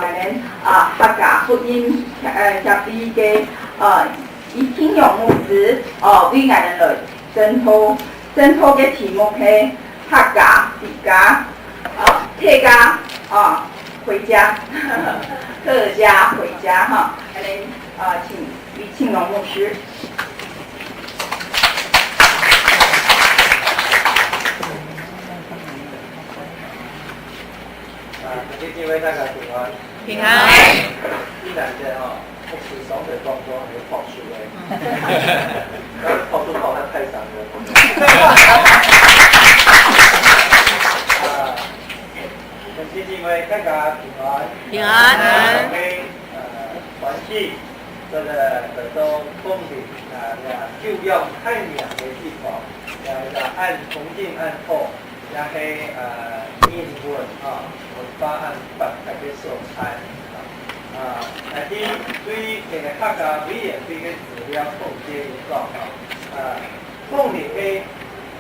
咱客家福音协会嘅以听用牧师为咱来征讨嘅题目係客家、自家、客家回家，客家回家哈。咱请李庆龙牧师。感谢各位大家平安。平安。依然嘅福士爽嘅當中係要樸素嘅，樸素樸得太長咗。感謝各位大家平安。平安。我哋團契這個得到公平就要太陽嘅地方，按重慶按後，也係英文文化按法特別所採。啲對這個客家委員會嘅資料統計一個公民嘅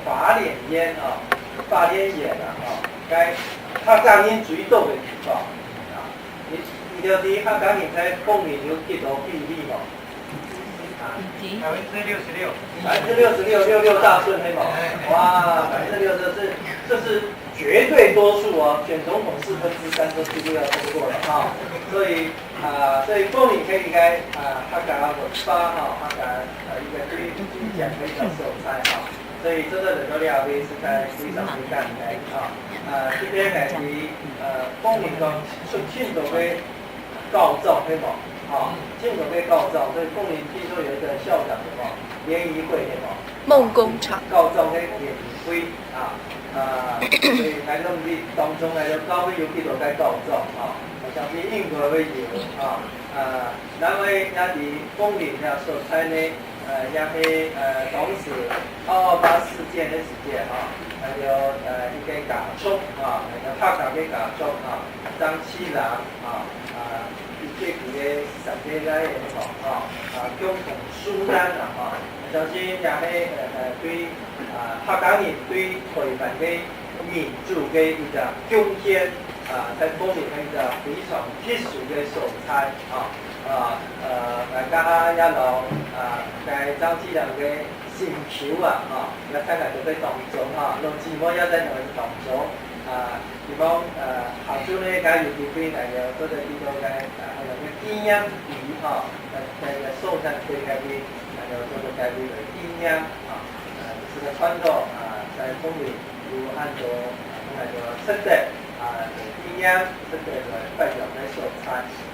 法聯院法聯院該客家人最多嘅地方你就啲客家人喺公民有幾多比例嘛？66%，66大順係嘛？哇，66%這是絕對多數哦，選總統3%都幾乎要通過了所以公民可以應該客家文化客家一個對講可以叫受採所以這個人都了解是在非常敏感嘅這邊係以公民講出慶祝嘅告狀係嘛？慶祝嘅告狀，所以公民聽說有一個校長嘅嘛，聯誼會嘅嘛，夢工廠告狀嘅聯誼會所以喺咁啲當中咧，有教會有幾多嘅告狀像是英國會有因為一啲公民所採呢，也係當時228事件嘅事件還有一個家畜客家嘅家畜張七郎一些嘅實際嘅共同疏難相信也係對客家人對台灣嘅民主嘅一個貢獻在公民嘅一個非常必須嘅所採大家一路在張七郎嘅星球一睇嚟就喺當中落字幕一睇就喺當中希望下週呢假如結婚係有嗰個叫做嘅紀念禮嘅收集對嘅啲有嗰個嘅紀念這個傳統在公民有按照7日紀念這個代表嘅所採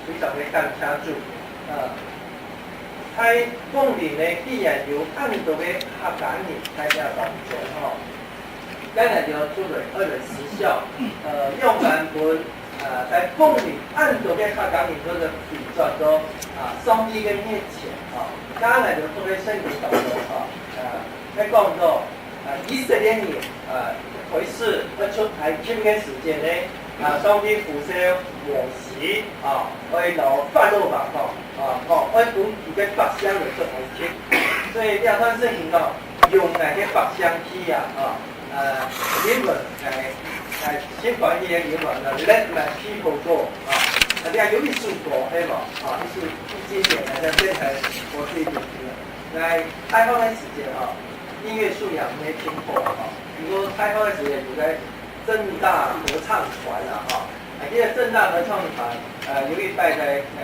非常嘅感謝主喺公民呢既然有按照嘅客家人喺呢當中今日就做咗2日時效用版本在公民按照嘅客家人嗰個比較咗雙一嘅面前今日就做咗聖經當中喺講到以色列人回事出喺這個時間呢上帝呼召摩西去到法老辦去管佢嘅百姓嚟出埃及所以呢段聖經用嚟嘅百姓去英文係先講嘢英文let my people go你係有啲數過係嘛呢是一經典嘅這係我自己讀嘅喺開放嘅時間音樂素養沒聽過如果開放嘅時間就在正大合唱團記得正大合唱團有一拜在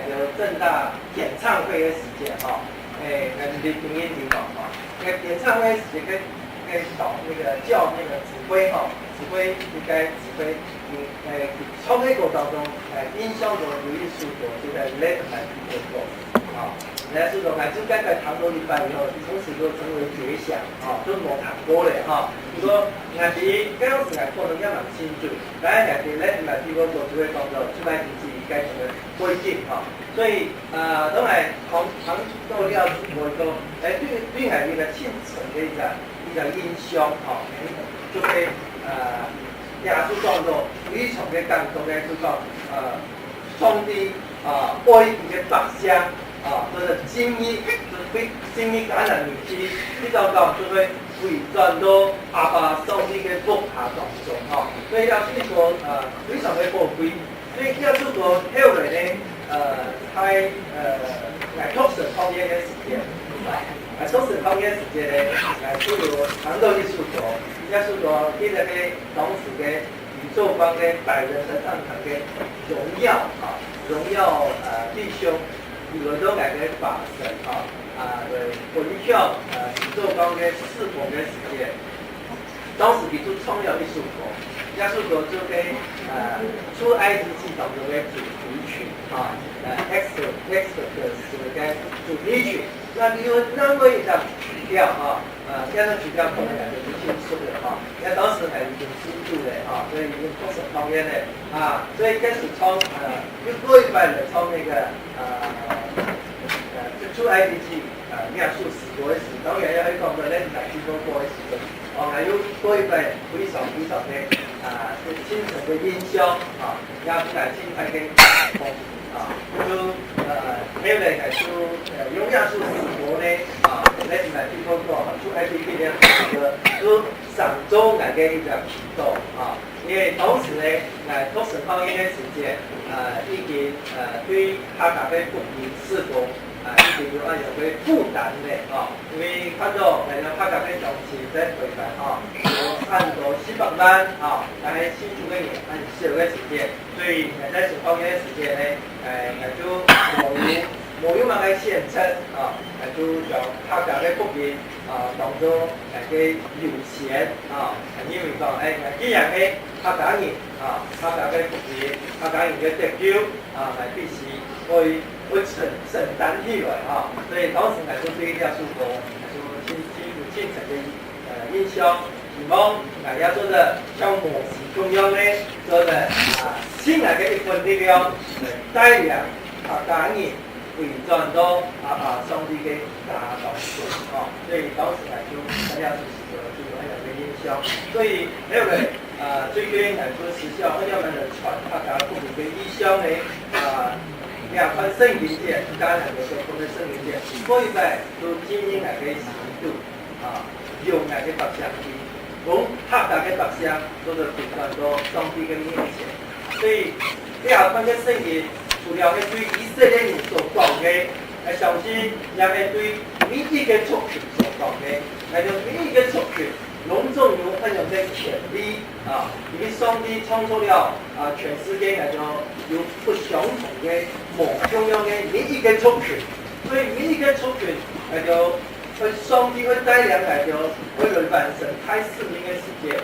有正大演唱會嘅時間你聽音聽演唱會時間找那個叫那個指揮指揮應該指揮從那個當中音效中有一首歌就在 Let My People Go來這首歌就大概彈到一半以後從此就成為絕響就冇彈過了如果係啲當時係可能一蠻清楚但係係 Let My People Go 就會講到出來自己該成為規定所以都係從都要我說對係一個清楚嘅一個音響就會耶穌講到非常嘅感動嘅就講上帝愛佢嘅百姓就是精益感人如此呢就講就會回轉到阿爸上帝嘅福下當中所以耶穌說非常嘅寶貴非所以要出国后来呢，开来拓展方面的时间，来拓展方面的时间呢，来出国长度去出国，要出国记得给当时的宇宙观的百人神上堂的荣耀荣耀弟兄，以为都改给法神回向宇宙观的侍奉的时间，当时提出创造艺术国。亚述国就跟出埃及记当中的主题曲Exodus 的主题曲，那因为那么一张曲调这样的曲调可能感觉不清楚的那当时还已经记住的所以已经不是方言的所以开始从又过一半的从那个出埃及记描述史国的史，当然要去讲到咱大基督国的史还有多一本非常的精神的音箱也不敢轻快跟就还有来就荣耀是史国呢来自来地方国出埃及记的就上周来个一个启动因为当时呢来拓神方言的时间已经对哈达的福音事工一直有按有个负担的因为看到哈达的长期在回来按照400万但是新竹的人按小的时间，所以在这方面的时间呢就冇有那个现成就叫哈达的福音当中个有钱因为讲既然个哈达人哈达的福音哈达人的得救必须会承担起来所以当时就对亚述国就进程的印象，希望大家做的像模式中央呢做的新来的一份力量带领哈达人回转到上帝的大道中所以当时就大家就有很有的印象，所以还有嘞最近来说时效，我们的传哈达福音的意向呢2番圣灵节，当然有时候分的圣灵节，过一摆都今年来个时度用来个白相的，从哈达的白相都是回转到上帝的面前，所以2番的圣灵除了对以色列人所讲的，相信也係對每一個族群所講嘅，係對每一個族群隆重有很有嘅潛力因為上帝創造了全世界嚟到有不相同嘅夢中央嘅每一個族群，所以每一個族群嚟到上帝會帶領嚟到為了完成太使命嘅世界，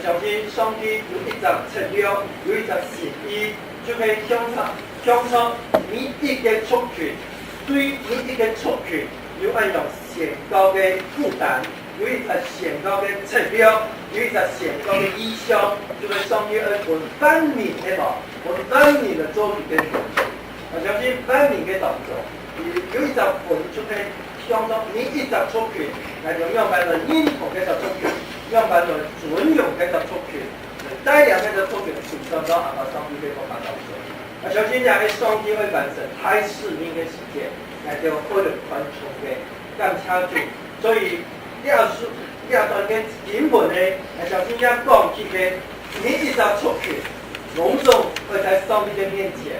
相信上帝有一隻策略，有一隻心意，就會向出每一個族群，對每一個族群有按用顯高的負擔，有一個顯高的策略，有一個顯高的意向，就會上帝而分萬民的分萬民的族群跟民族，相信萬民的當中，有一隻分就會向到每一隻族群，嚟到讓佢哋認同嘅族群，讓佢哋尊榮嘅族群，帶領嘅族群傳上到上帝嘅國家當中。相信也係上帝會完成太使命嘅時間，嚟到可能擴充嘅更加住。所以呢段嘅經文咧，相信也講起嘅每一隻族群，隆重會在上帝嘅面前，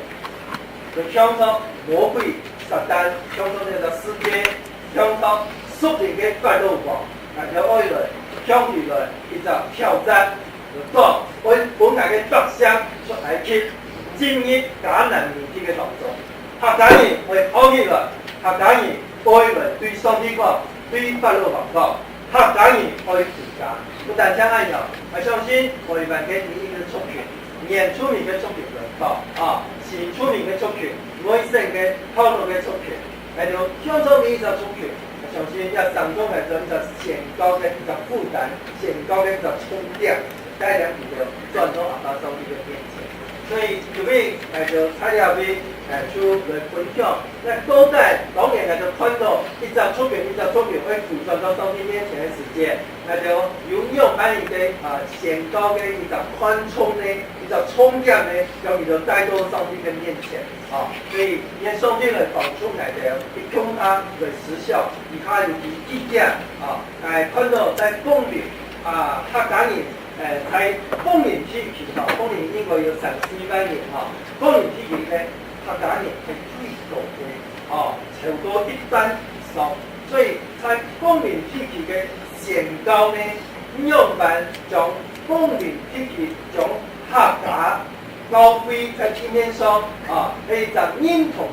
就向到魔鬼撒旦，向到呢個世界，向到屬靈嘅法老王，嚟到愛來向住來一個挑戰，就講本來嘅作相出嚟去。進入迦南面積嘅當中，哈達人會拋棄了，哈達人愛來對上帝講，對法老王講，哈達人愛自家，不但這樣樣，相信我們嘅每一個族群，年出名嘅族群來講新出名嘅族群，每一生嘅討論嘅族群，嚟到向着每一個族群，相信要當中嚟做一個顯高嘅一個負擔，顯高嘅一個衝量，帶領你的轉到上帝嘅面前。所以就會就材料會就來分享，那都在當年就看到一隻作品會附轉到上帝面前的時間，那就擁有按一個顯高的一個寬衝的一個衝量呢，將你就帶到上帝的面前所以因上帝來幫助來的，一共他的時效，以他有意見看到在公裡哈達人在豐年地區豐年應該有14萬人豐年地區咧客家人係最多嘅超過1班以上，所以在豐年地區嘅宣告呢，樣板將豐年地區將客家高飛在地面上係就認同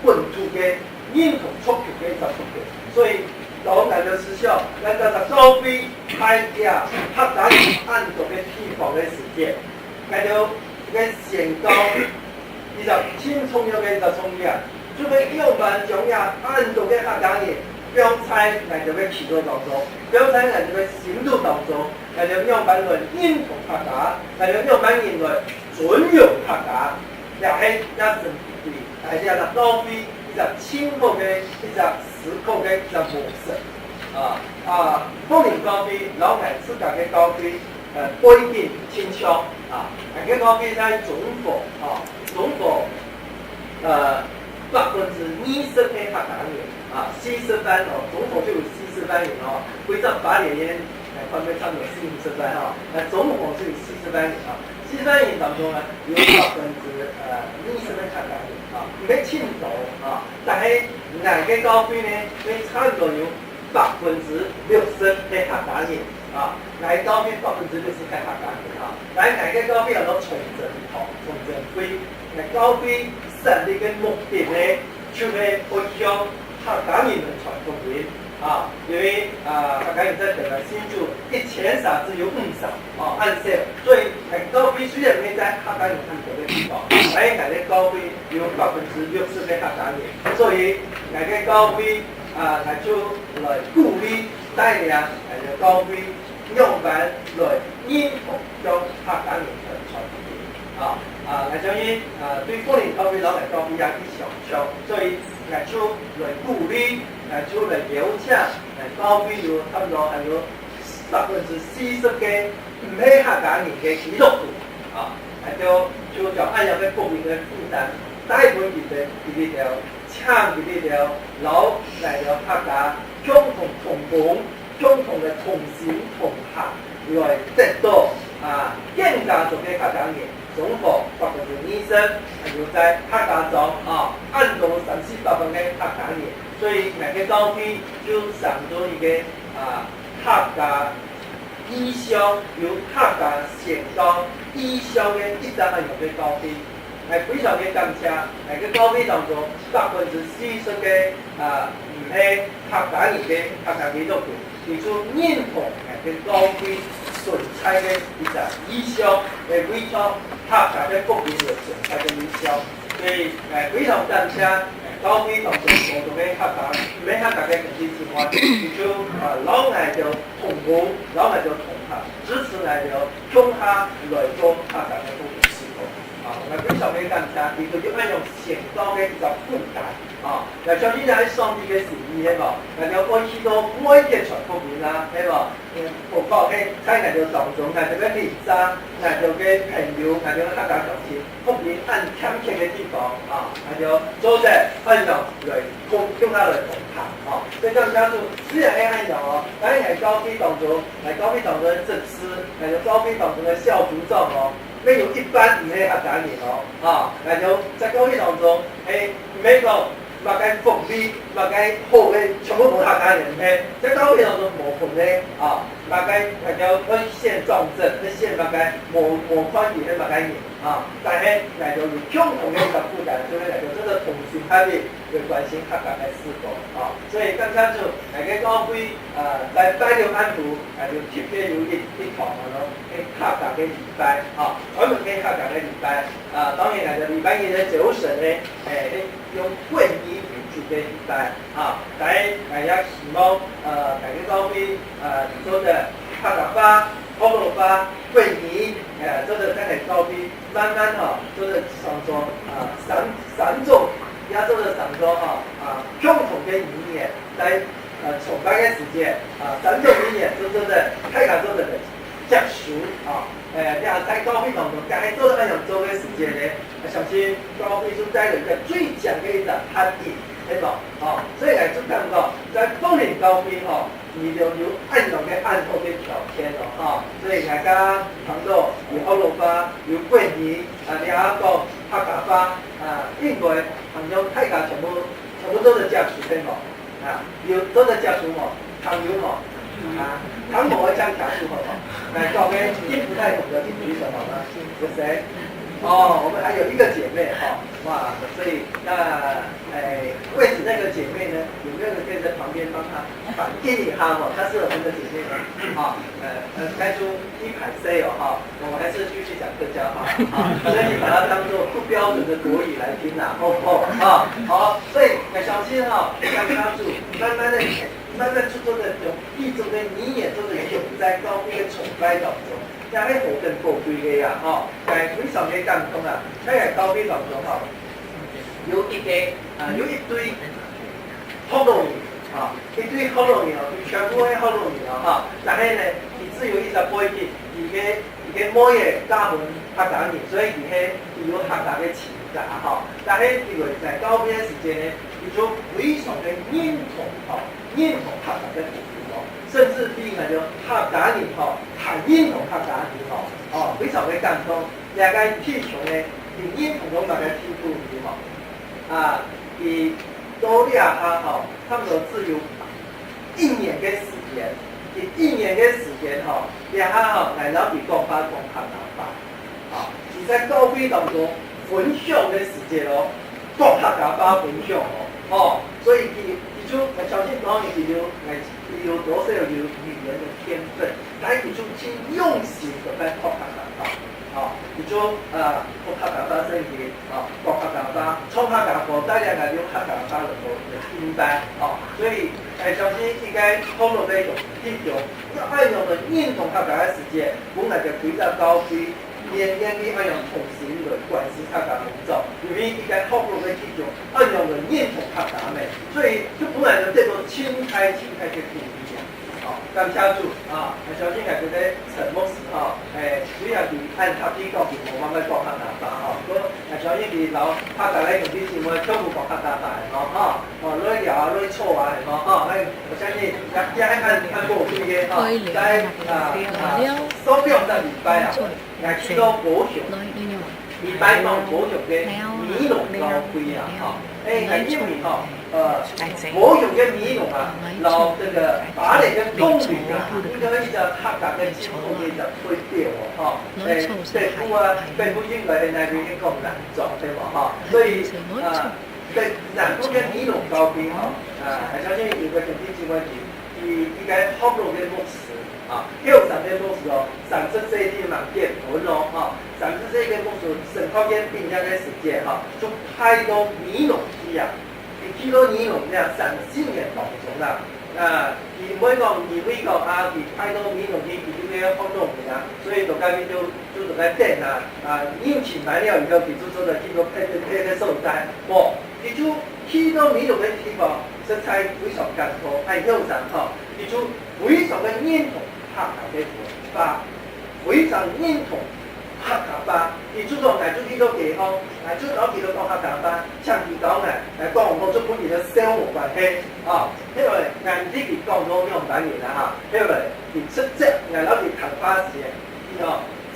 本土嘅認同觸覺嘅一個觸覺，所以當然就時效，咱就高飛開價客家人按照嘅地方嘅時間，咱就嘅宣告，伊就輕重要嘅一個重要，就係樣板將呀按照嘅客家人標彩咱就要起到當中，標彩咱就要行動當中，咱就樣板來認同客家，咱就樣板認為尊重客家，也係也是對，大家就高飛。一個清楚嘅一個時刻嘅一個模式豐年高飛老藝自家嘅高飛不一定清楚嘅高飛在總部總部20%嘅客家人40班總部就有40班人歸8年分別差唔多40班總部就有40班人40班人當中呢有20%嘅客家人唔係清楚但係俺嘅高飛呢，佢差唔多有60%嘅客家人俺高飛60%嘅客家人但係俺嘅高飛有到重整飛，俺高飛設立嘅目的呢，就係要向客家人們傳福音因為客家人在台灣新竹1000撒只有50按射，所以俺高飛雖然沒在客家人看到嘅地方，但係俺嘅高飛有60%嘅客家人，所以俺嘅高飛咱就來鼓勵帶領俺嘅高飛樣板來認同將客家人傳福音俺相信對豐年高飛老藝高飛也去上唱，所以俺就來鼓勵。就嚟邀請高飛有差唔多係有40%嘅唔係客家人嘅基督徒就按照嘅國民嘅負擔，帶本佢哋條請佢哋條老嚟條客家共同同工、共同嘅同心同行來得到更加多嘅客家人總部20%係要在客家莊按到38%嘅客家人。所以俺嘅高飛就上咗一個客家義消，由客家宣告義消嘅1張按樣嘅高飛，係非常嘅感謝。俺嘅高飛當中40%嘅唔係客家人嘅客家基督徒，提出認同俺嘅高飛純粹嘅一個義消，係為咗客家嘅國民嘅純粹嘅義消，所以非常感謝。高飛當中做到嘅客家，唔係客家嘅經濟之外，就老藝就同工，老藝就同行，支持藝就中下來做客家嘅嗰個事務。我非常嘅感謝，佢就要用宣告嘅一個負擔。嗱，像呢啲喺上邊嘅事宜係嘛，嗱有愛去到每嘅傳福音啦，係嘛，包括喺藝就當中，藝就嘅連生，藝就嘅朋友，藝就嘅客家同事，福音按欠缺嘅地方藝就做者分享來共他來同行所以咁樣就雖然係咁樣但係喺高飛當中，喺高飛當中嘅證師，喺高飛當中嘅校組長沒有一般唔係客家人藝就在高飛當中係每個。或者福利，或者好嘅，全部冇客家人嘅，即高飛當中冇份嘅或者去縣狀證，去縣或者冇關係嘅客家人但係嚟到有共同嘅一個負擔，所以嚟到真係同心合力去關心客家嘅事務所以更加就嚟嘅高飛在拜六安圖嚟到特別有一堂嘅客家嘅禮拜專門嘅客家嘅禮拜當然嚟到禮拜日嘅早晨咧用貴義民主嘅禮拜但係也希望大家高飛做的客家話、普通話、貴義做的真係高飛慢慢做的上咗三種，也做的上咗共同嘅語言，在崇拜嘅時間3種語言做的客家做的接受在高飛當中，該做的那樣做嘅時間咧，相信高飛就帶了一個最強嘅一個合一对无？哦，所以来做感觉，在风岭高飞吼，伊就由暗中嘅暗后嘅调天咯，吼，所以大家倘若有欧罗巴、有桂鱼啊、两阿公、客家巴啊，应该倘若大家全部都是家属对无？啊，有都是家属无？糖有无？啊，糖无会将家属好无？来，各位听不太懂的，请举手好吗？有谁？哦，我们还有一个姐妹哈、哇，所以那为此那个姐妹呢，有没有人可以在旁边帮她反映一下哦？她是我们的姐妹呢，啊，该出一排 C 哦哈，我们还是继续讲客家话啊，所以你把它当做不标准的国语来听啦，好，所以要小心哈，要卡住，慢慢出做的种一种的你也做的永在高飞的崇拜当中。也喺河近高飛嘅啊，非常嘅感動啊！喺高飛當中有一堆好容易一堆好容易全部係好容易但係呢，以至有一隻飛機，而家每日加門客家人，所以有客家嘅情感但係因為在高飛嘅時間呢，佢就非常嘅認同客家嘅甚至比那個客家人很認同客家人非常的感動。大家體重呢，佢認同到大家體重佢多利亞差不多只有1年嘅時間，1年嘅時間兩下來到比講法講客家話而在高飛當中分享嘅時間講客家話分享所以佢就我相信講佢有多少有語言的天分，但係佢就真用心地在學客家話，佢就學客家話生意，學客家話，從客家話大家係用客家話嚟做應該，所以相信應該討論呢種呢種要按用的認同客家嘅時間，本來就比較高飛，年年的按用同時嚟關係客家民族，因為應該討論的呢種按用的認同客家嘅，所以就本來就叫做親開嘅故事。感謝主相信係佢哋陳牧師主要係按塔啲講，我慢慢講客家話相信佢老客家咧同啲姊妹都會講客家話女聊女錯係我相信一按過去嘅在收表嘅禮拜去到高雄禮拜講高雄嘅米龍高飛係因為高雄嘅米龍老這個打嚟嘅公園應該呢就客家嘅傳統嘅就推掉政府應該喺那邊一個難做對嘛所以對南部嘅米龍高飛相信有個總體之問題，應該學路嘅牧師有上嘅牧師30歲啲盲點本30歲嘅牧師成靠嘅邊疆嘅時間就派到米龍去去到米龍呢30年當中啦佢每個佢派到米龍去佢要學路嘅所以大家就在等邀請來了以後，佢就做咗幾個配嘅受帶佢就去到米龍嘅地方實在非常感動有上佢就非常嘅認同客家嘅文化，非常認同客家話，佢主動嚟咗幾多地方，嚟咗攞幾多個客家話，像佢講嚟講我做本地嘅生活關係因為人哋佢講咗用緊嘢啦因為佢出隻嚟攞啲頭髮時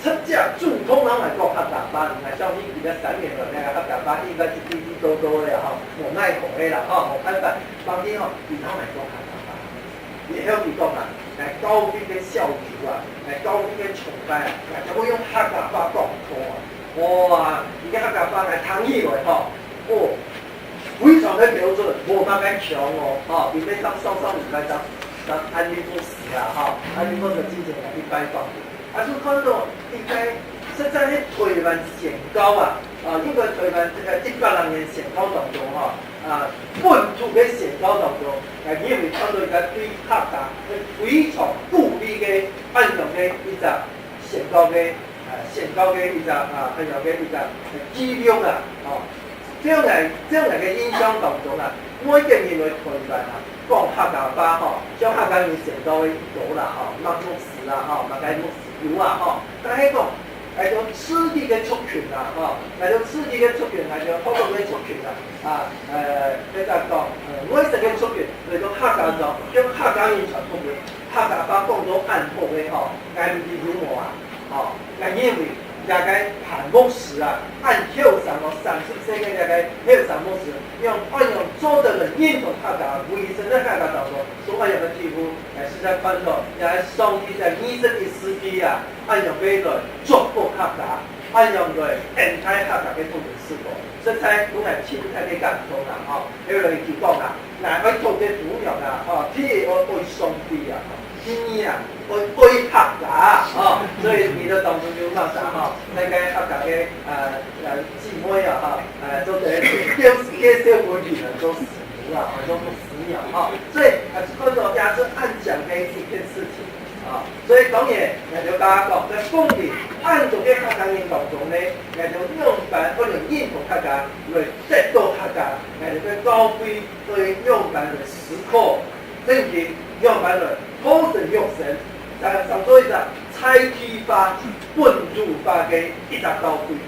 出隻專通攞嚟講客家話，唔係相信佢嘅3年來咧客家話應該啲多多嘅無奈何嘅啦無辦法，當啲佢攞嚟講客家話，而香港講高飛嘅孝主高飛嘅崇拜就會用客家話講哇！而家客家話係統一來非常嘅標準，冇辦法強而且收唔該就安尼不死安尼不死之前係100磅就看到應該實在喺台灣選高應該台灣100人選高當中本土嘅選高當中因為看到而家對客家非常鼓勵嘅按用嘅一隻選高嘅一隻按用嘅一隻資料這樣嚟嘅印象當中每個人來台灣講客家話將客家人選高嘅有啦麥牧師啦麥介牧師有但係講嚟到刺激嘅族群嚟到刺激嘅族群嚟到好多嘅族群你就講每一個出現嚟到客家咗，將客家語傳出去，客家話講到暗號嘅嗬，係唔係幽默啊？哦，係因為大概韓牧師啊，按後生哦，30歲嘅大概後生牧師，按用做的人認同客家，為真的客家當中，所按用嘅幾乎係在翻到，也係上帝在21世紀啊，按用俾來祝福客家。按用來延開客家嘅通訊事務，所以講係前太嘅感動啦，吼，因為佢講啦，嗱，佢做嘅主要啦，吼，天愛上帝啊，天啊愛客家，吼，所以你都當中有乜啥，吼，那個客家嘅姊妹啊，嚇，做嘅小婦女啊，做師母啊，做師娘，吼，所以嗰個也是按講嘅一件事情。所以講嘢，我就大家講，在奉禮按照嘅客家人當中咧，我就用辦可能認同客家來得到客家，我就嘅高貴對用辦來時刻，甚至用辦來討神用神，上做一個拆體化、本土化嘅一個高貴。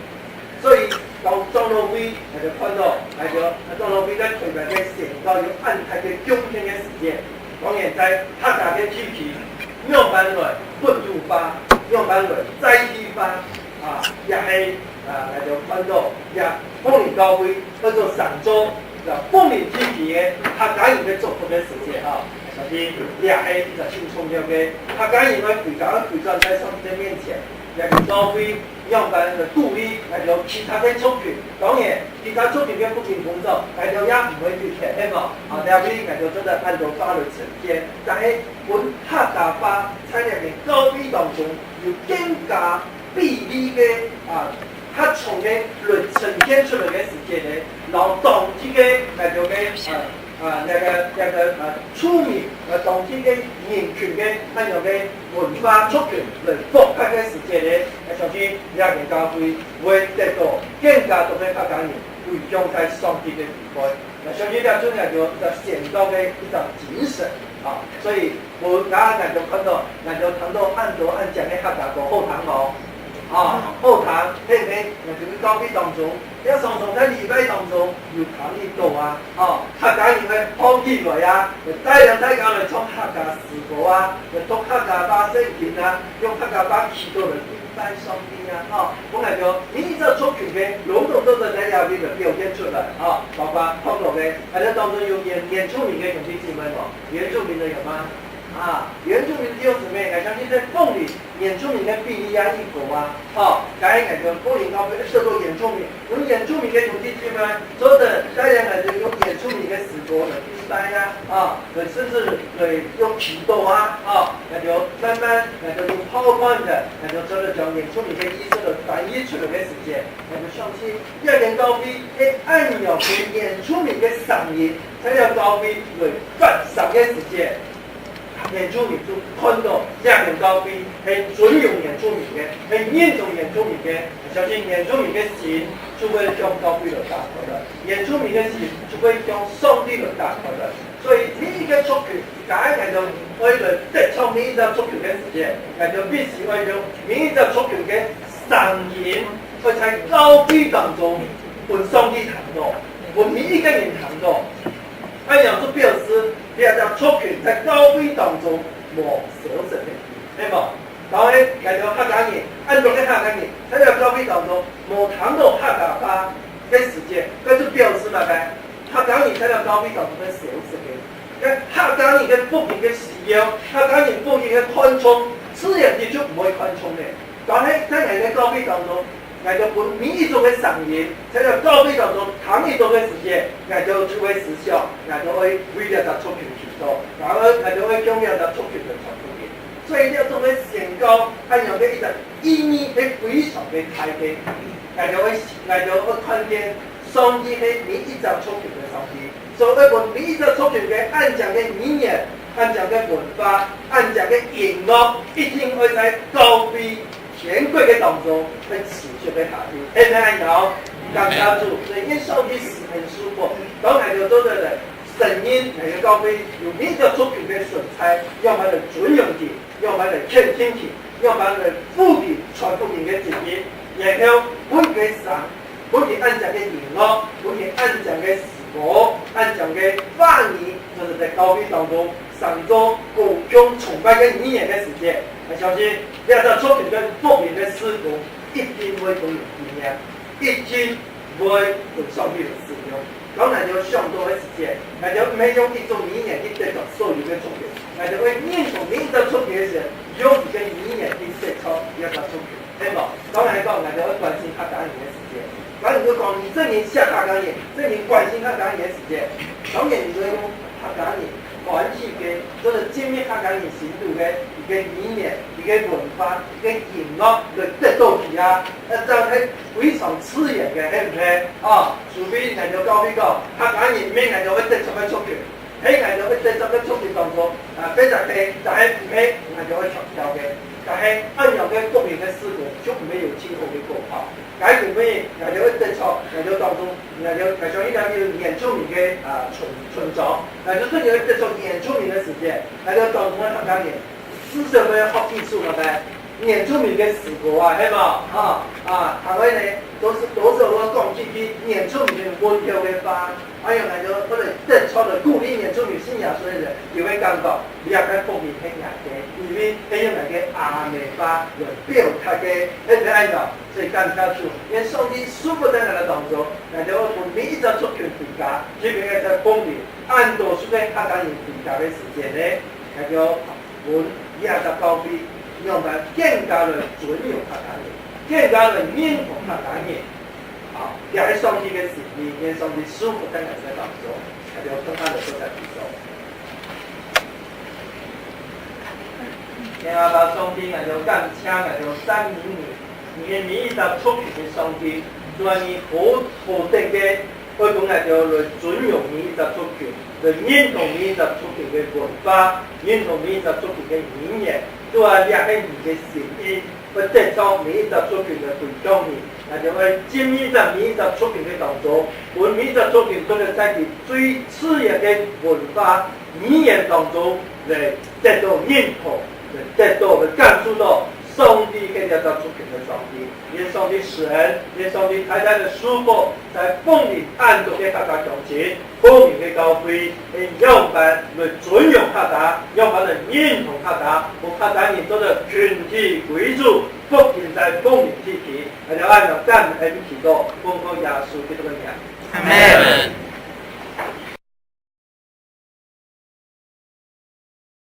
所以到張老貴，我就看到，我就張老貴在推廣嘅成個有安排嘅中間嘅時間，講嘢在客家嘅體系。用辦來本土化，用辦來在地化，也係嚟到看到也豐年高會叫做上週，就豐年天氣嘅客家人嘅祝福嘅時節啊，所以也係就先重要嘅客家人嘅回轉在上帝面前，也係高會用辦嘅獨立嚟到其他嘅族群，當然其他族群嘅福建工作嚟到也唔會去停嘅嘛，嚟到嚟到真係按照法律呈現，但係本客家話喺入面高會當中要更加比例嘅較重嘅嚟呈現出嚟嘅時間咧，勞動啲嘅嚟到嘅出名當地嘅人權嘅乜樣嘅文化族群嚟復刻嘅時間咧，相信也嘅教會會得到更加多嘅客家人會將在上帝嘅地方。相信呢種就顯到嘅一種精神啊，所以我啱啱就看到按講嘅客家個後堂樓。後堂喺就是高會當中，一常常在禮拜當中有談一道客家人嘅放起來啊，帶家嚟唱客家詩歌啊，讀客家話聖經啊，用客家話祈禱嚟敬拜上帝啊，咁嚟就每一個族群嘅種種都在入邊表現出來包括康樂嘅，喺呢當中有原住民嘅兄弟姊妹原住民的有嗎？原住民弟兄姊妹，我相信在奉禮原住民嘅比例啊，一個當然就奉禮高會涉到原住民，有原住民嘅兄弟姊妹，做的當然就有原住民嘅詩歌嚟敬拜甚至嚟用祈禱那就慢慢那就用 PowerPoint 的，那就做咗將原住民嘅意思嚟翻譯出嚟嘅時間，那就相信一年高會喺按照佢原住民嘅聲音，才有高會嚟發聲嘅時間。原住民就看到這年高會係尊重原住民嘅，係認同原住民嘅，相信原住民嘅心就會將高會嚟打開的，原住民嘅心就會將上帝嚟打開的。所以每一個族群，大家就為了得到每一個族群嘅時間，就必須為了每一個族群嘅聲音，去在高會當中同上帝談到，同每一個人談到。按樣就表示，第二個族群在高會當中冇少神嘅，係冇？當然，嚟到客家人，按照嘅客家人，喺個高會當中冇談到客家話嘅時間，嗰就表示乜嘅？客家人喺個高會當中嘅少神嘅，客家人嘅福音嘅需要，客家人福音嘅擴充，自然地就唔會擴充嘅。但係喺嚟嘅高會當中，嚟到本每一種嘅聲音，喺個高會當中談一種嘅時間，嚟到就會實效，嚟到會為了個族群祈禱，然後嚟到會供養個族群嘅傳福音。所以呢種嘅宣告係有嘅一個意義係非常嘅大嘅，嚟到會看見上帝係每一個族群嘅上帝，所以我每一個族群嘅按講嘅語言、按講嘅文化、按講嘅音樂，一定會在高會全國嘅當中會持續嘅下去，現在有剛加入，所以上帝是很舒服，當然就做的人聲音嚟嘅高會有每一個族群嘅色彩，要買嚟尊榮啲，要買嚟傾聽啲，要買嚟富啲傳福音嘅節日，然後本嘅神，本嘅按講嘅音樂，本嘅按講嘅高飞当中上周故宫崇拜跟语言的时间，我相信你在作品跟作品的施工一定会都有经验，一定会有上帝的使用。当然就上多的时间，那就每用一种语言去得到所有的作品，那就会认同另一个作品的时候，用一个语言去得到一个作品，对吧？当然讲，那就会关心他讲言的时间。那你就讲，你证明下他讲言，证明关心他讲言的时间，当然你就用他讲言。关系嘅，就是精密客家人程度嘅一个理念、一个文化、一个音乐嚟得到佢啊，真係非常刺眼嘅，係唔係？啊，除非人就講呢個客家人咩人就會得十個出權，喺人就會得十個出權當中，非常嘅，但係唔係人就會強調嘅，但係按樣嘅國民嘅思路就沒有今後嘅過跑。解決咩？人就會得錯，人就當中，人就像呢個叫原住民嘅村莊，人就對有得錯原住民嘅時間，人就當中嘅客家人，思想嘅學技術嘛呗，原住民嘅史國啊，係嘛？台灣呢都是我講起啲原住民嘅文化嘅法，還有人就或者得錯的鼓勵原住民信仰所以人，也會感到你也該國民很眼嘅，因為係用嚟嘅阿美法來表達嘅，係咪啱㗎？所以更加出，因為上帝舒服在那個當中，那就我每一個作權回家，這邊嘅在公里，按多數嘅客家人回家嘅時間呢，那就我也在高飛，讓我們更加的尊重客家人，更加的認同客家人，啊，也係上帝嘅時機，因為上帝舒服在那個當中，那就更加的做在其中。然後把上帝那就更強，那就讚美你。你嘅每一集出權嘅上帝，就係你好定嘅，佢講係就嚟尊重每一集出權，嚟認同每一集出權嘅文化，認同每一集出權嘅語言，都係列喺你嘅善意，去得到每一集出權嘅對象面，那就係將每一集出權嘅當中，每一集出權都係在佢最刺眼嘅文化語言當中嚟得到認同，嚟得到嚟感受到。上帝更加到出品的上帝，因上帝使人，因上帝太太的舒服，在奉领按着嘅客家強情，奉領嘅高飛，讓班嚟尊重客家，讓班嚟認同客家，和客家人做嘅群體為主，福音在奉領之體，係就按照讚美祈禱，奉靠耶穌基督嘅名。Amen。